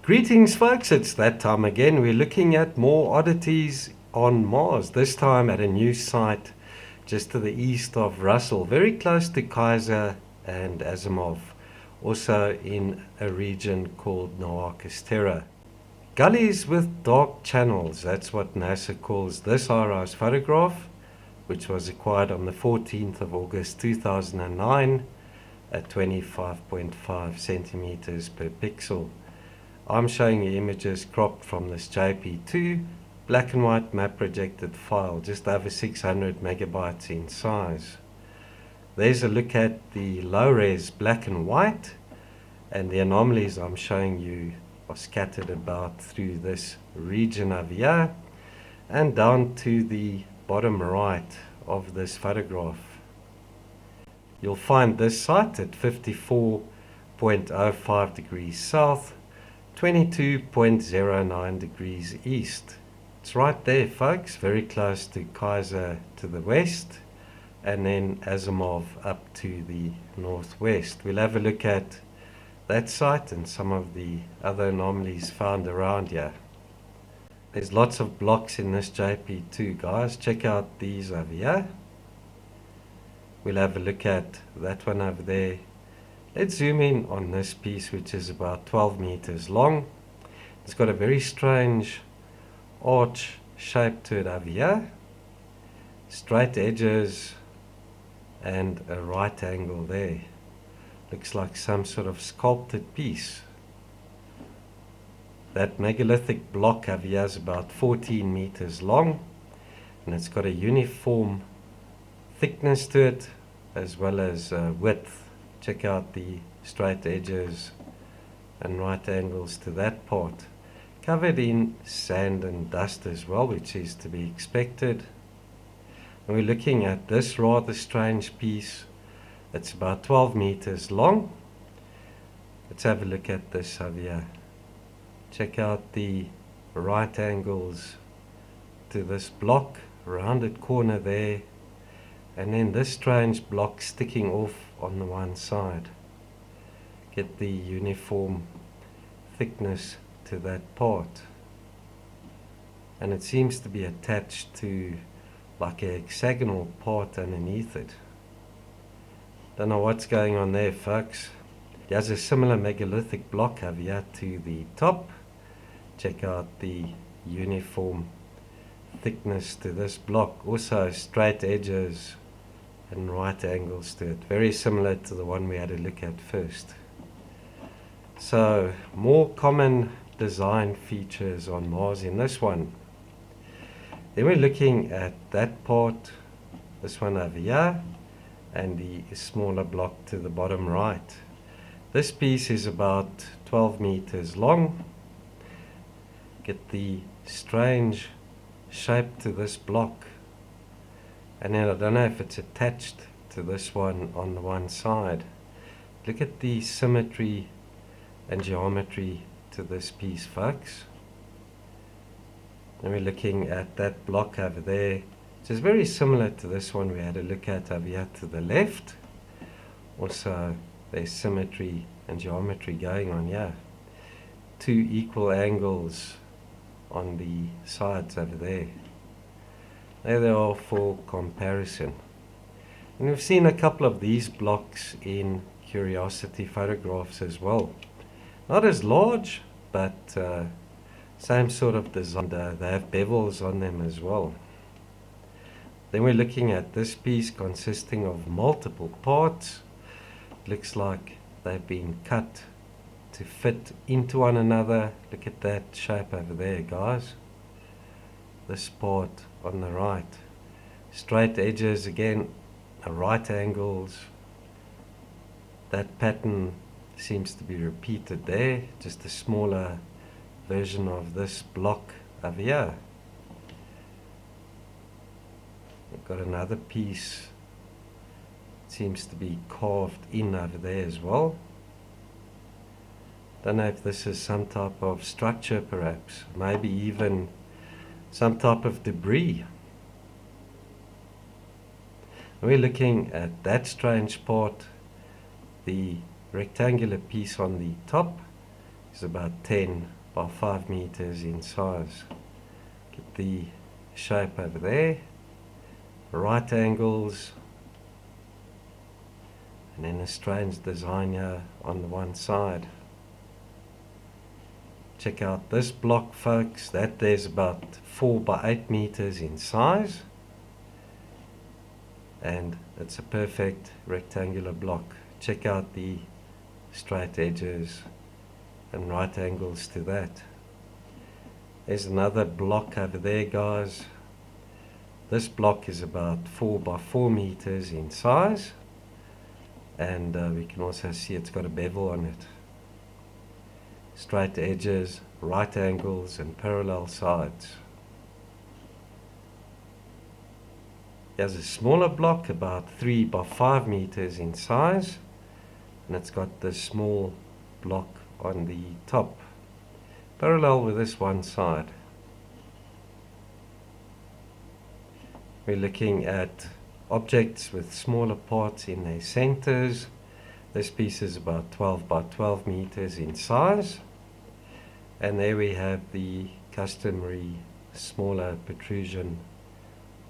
Greetings folks, it's that time again. We're looking at more oddities on Mars, this time at a new site just to the east of Russell, very close to Kaiser and Asimov, also in a region called Noachis Terra. Gullies with dark channels, that's what NASA calls this RI's photograph, which was acquired on the 14th of August 2009 at 25.5 centimeters per pixel. I'm showing you images cropped from this JP2 black and white map projected file, just over 600 megabytes in size. There's a look at the low-res black and white, and the anomalies I'm showing you are scattered about through this region over here and down to the bottom right of this photograph. You'll find this site at 54.05 degrees south, 22.09 degrees east. It's right there folks, very close to Kaiser to the west and then Asimov up to the northwest. We'll have a look at that site and some of the other anomalies found around here. There's lots of blocks in this JP2 guys, check out these over here. We'll have a look at that one over there. Let's zoom in on this piece, which is about 12 meters long. It's got a very strange arch shape to it over here. Straight edges and a right angle there. Looks like some sort of sculpted piece. That megalithic block over here is about 14 meters long, and it's got a uniform thickness to it as well as width. Check out the straight edges and right angles to that part. Covered in sand and dust as well, which is to be expected. And we're looking at this rather strange piece. It's about 12 meters long. Let's have a look at this over here. Check out the right angles to this block, rounded corner there, and then this strange block sticking off on the one side. Get the uniform thickness to that part, and it seems to be attached to like a hexagonal part underneath it. Don't know what's going on there folks. There's a similar megalithic block over here to the top. Check out the uniform thickness to this block, also straight edges and right angles to it, very similar to the one we had a look at first. So more common design features on Mars in this one. Then we're looking at that part, this one over here, and the smaller block to the bottom right. This piece is about 12 meters long. Get the strange shape to this block, and then I don't know if it's attached to this one on the one side. Look at the symmetry and geometry to this piece folks. And we're looking at that block over there, which is very similar to this one we had a look at over here to the left. Also there's symmetry and geometry going on here. Two equal angles on the sides over there. There they are for comparison. And we've seen a couple of these blocks in Curiosity photographs as well. Not as large, but same sort of design. They have bevels on them as well. Then we're looking at this piece consisting of multiple parts. Looks like they've been cut to fit into one another. Look at that shape over there guys. This part on the right, straight edges again, right angles. That pattern seems to be repeated there, just a smaller version of this block over here. We've got another piece, seems to be carved in over there as well. Don't know if this is some type of structure perhaps, maybe even some type of debris. We're looking at that strange part. The rectangular piece on the top is about 10 by 5 meters in size. Get the shape over there, right angles, and then a strange design here on the one side. Check out this block, folks. That there's about 4 by 8 meters in size, and it's a perfect rectangular block. Check out the straight edges and right angles to that. There's another block over there, guys. This block is about 4 by 4 meters in size, and we can also see it's got a bevel on it. Straight edges, right angles, and parallel sides. Here's a smaller block, about 3 by 5 meters in size, and it's got this small block on the top, parallel with this one side. We're looking at objects with smaller parts in their centers. This piece is about 12 by 12 meters in size, and there we have the customary smaller protrusion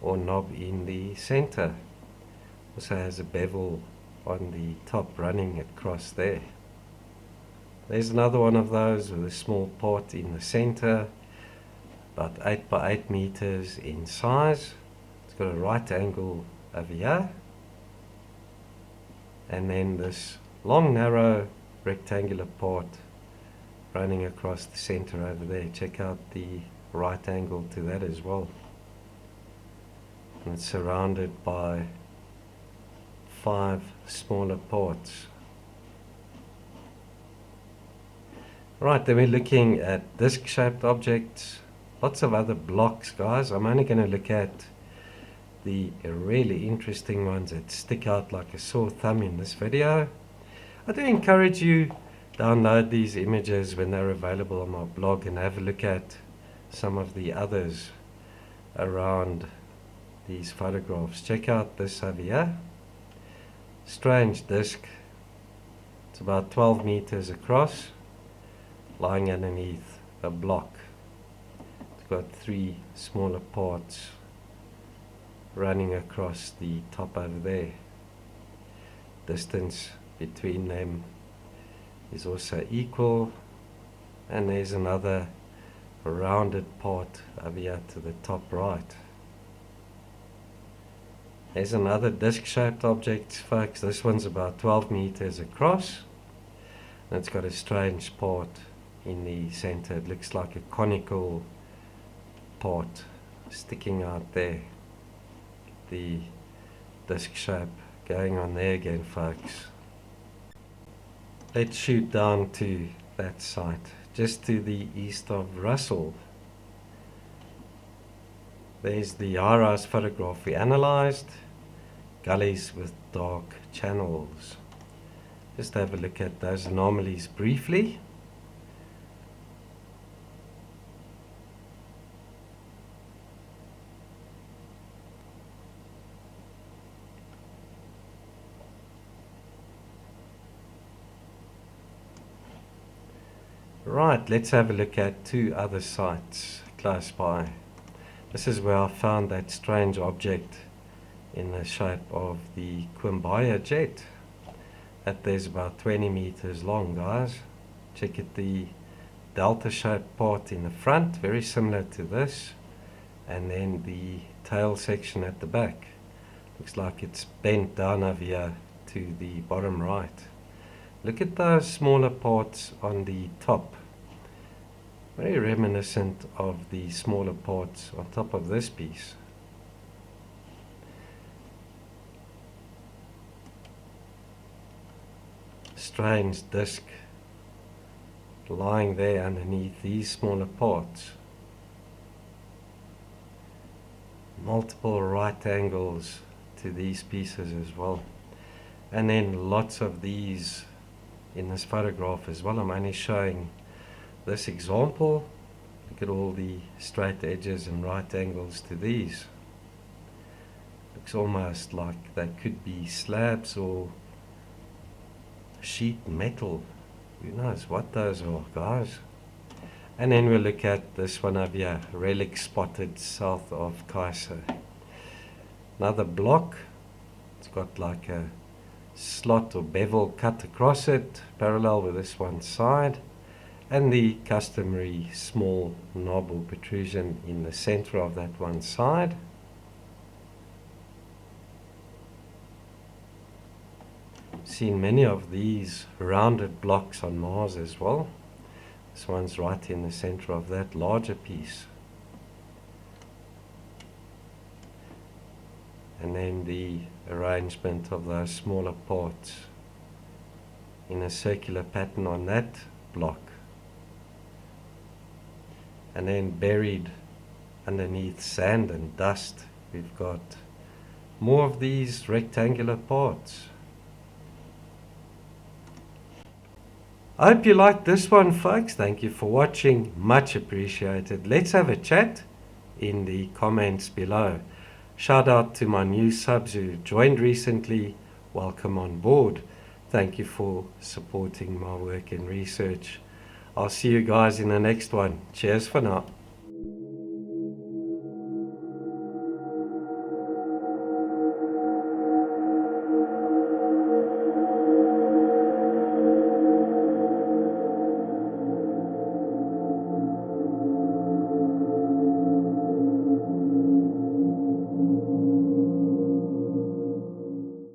or knob in the center. Also has a bevel on the top running across there. There's another one of those with a small part in the center, about 8 by 8 meters in size. It's got a right angle over here, and then this long narrow rectangular part running across the center over there. Check out the right angle to that as well. And it's surrounded by 5 smaller parts. Right, then we're looking at disc-shaped objects. Lots of other blocks, guys. I'm only going to look at the really interesting ones that stick out like a sore thumb in this video. I do encourage you download these images when they're available on my blog and have a look at some of the others around these photographs. Check out this over here. Strange disc. It's about 12 meters across, lying underneath a block. It's got 3 smaller parts running across the top over there. Distance between them is also equal, and there's another rounded part over here to the top right. There's another disc-shaped object, folks. This one's about 12 meters across, and it's got a strange part in the center. It looks like a conical part sticking out there. The disc shape going on there again, folks. Let's shoot down to that site, just to the east of Russell. There's the high-rise photograph we analyzed, gullies with dark channels. Just have a look at those anomalies briefly. Right, let's have a look at 2 other sites close by. This is where I found that strange object in the shape of the Quimbaya jet. That there's about 20 meters long, guys. Check it, the delta shaped part in the front, very similar to this, and then the tail section at the back. Looks like it's bent down over here to the bottom right. Look at those smaller parts on the top. Very reminiscent of the smaller parts on top of this piece. Strange disc lying there underneath these smaller parts. Multiple right angles to these pieces as well. And then lots of these in this photograph as well. I'm only showing this example. Look at all the straight edges and right angles to these. Looks almost like they could be slabs or sheet metal. Who knows what those are, guys. And then we'll look at this one over here, relic spotted south of Kaiser. Another block, it's got like a slot or bevel cut across it, parallel with this one side, and the customary small knob or protrusion in the center of that one side. Seen many of these rounded blocks on Mars as well. This one's right in the center of that larger piece. And then the arrangement of those smaller parts in a circular pattern on that block. And then buried underneath sand and dust, we've got more of these rectangular parts. I hope you liked this one, folks. Thank you for watching. Much appreciated. Let's have a chat in the comments below. Shout out to my new subs who joined recently. Welcome on board. Thank you for supporting my work and research. I'll see you guys in the next one. Cheers for now.